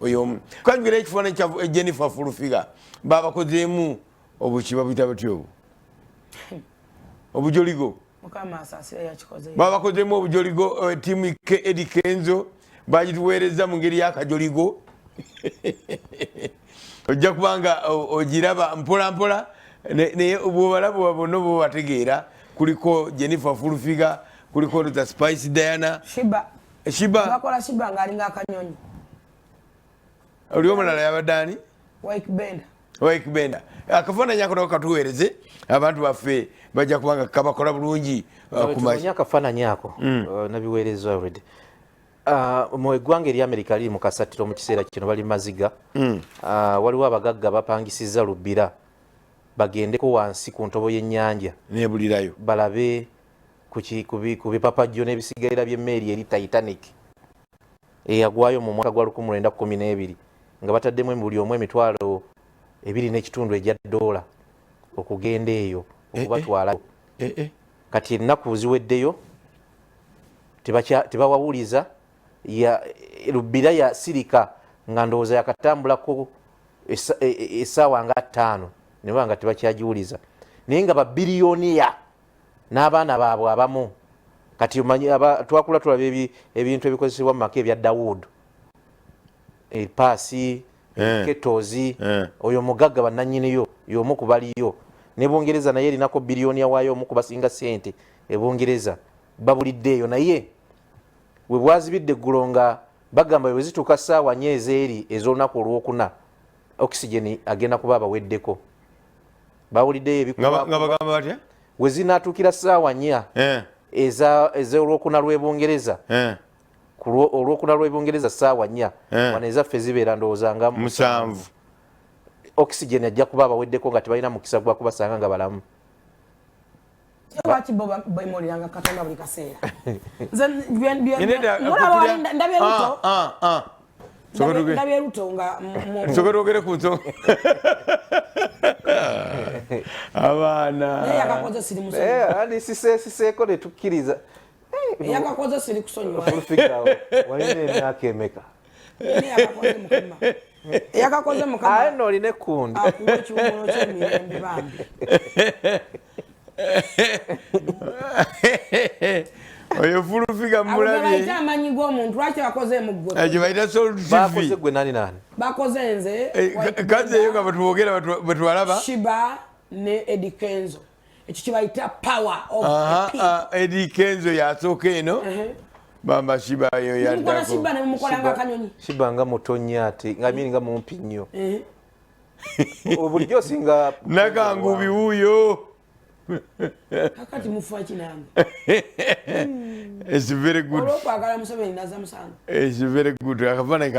oyo kwangira ekifaananyi kya Jennifer Fulufiga babakozeemu obukiba bita batyo obujoligo mukama asasira yakikoze babakozeemu obujoligo tiimu Eddie Kenzo bagituweereza mu ngeri y'akajoligo ojja kubanga ogiraba mpola mpola naye bw'obalaba bonna bw'obategeera kuliko Jennifer Fulufiga kuliko the Spice Diana Shiba bakola Shiba ng'alinga akanyonyi oli omulala yabaddaani Wake Bender akafaananyi ako katuweereze abantu baffe bajja kubanga kabakola bulungi kumanya akafaananyi ako nabiweereza already mu eggwanga eri Amerika liri mu kasatiro mu kiseera kino bali maziga waliwo abagagga bapangisiza lubbira bagendeko wansi ku ntobo y'ennyanja nebulirayo balabe ku bipapajjo n'ebisigalira by'emmeeri eri Titanic eyagwayo mu mwaka gwa 1912 nga bataddemu buli omu emitwalo 2.5 ejja $, okugenda eyo okubatwalayo kati ennaku ziweddeyo tebawawuliza lubbira ya sirika nga ndowooza yakatambulako essaawa nga 5 nebanga nga tebakyagiwuliza naye nga babiliyoniya n'abaana baabwe abamu kati twakula tulaba ebintu ebikozesebwa mu maka ebya Dawood epaasi ketozi oyo mugagga bannannyiniyo y'omu ku baliyo ne Bungereza naye erinako biliyoniya waayo omu ku basinga ssente e Bungereza babuliddeeyo naye we bwazibidde eggulo nga bagamba bwe zituuka ssaawa 4 ezeeri ez'olunaku olwokuna oxygen agenda kuba abaweddeko bawuliddeyo ebiknga bagamba batya we zinaatuukira ssaawa 4 ez'olwokuna lw'e Bungereza olwokuna lw'e Bungereza ssaawa 4 wano ezaffe zibeera ndowooza nga 7 oxygen ajja kuba abaweddeko nga tebalina mukisa gwa kubasanga nga balamu lwaki bo bemuliranga Katonda buli kaseera ndabye Ruto nga sokerogere ku nsonga abaana yakakoze siri musonyiwa andi siseeko ne tukkiriza yakakoze siri kusonyiwa walina emyaka emeka yakakoze mukama aye n'olina ekkundi akuwa ekiwumulo ky'emirembe bambi oyo Fulufiga mulabye amanyi g'omuntu lwaki bakoze mu ggwe ekyo bayita bakoze gwe nani bakoze nze kazi eyo nga bwetwogera bwetwalaba Shiba ne Eddie Kenzo ekyo kibayita power of Eddie Kenzo yasooka eno bamba Shiba yo yaddako Shiba ne mumukolanga akanyonyi Shiba nga mutonya ate nga mumpi nnyo bulijjo singa nakangubi wuuyo kakati mufa kinanga it's very good olwokwagala Museveni naza musango it's very good akafaananyi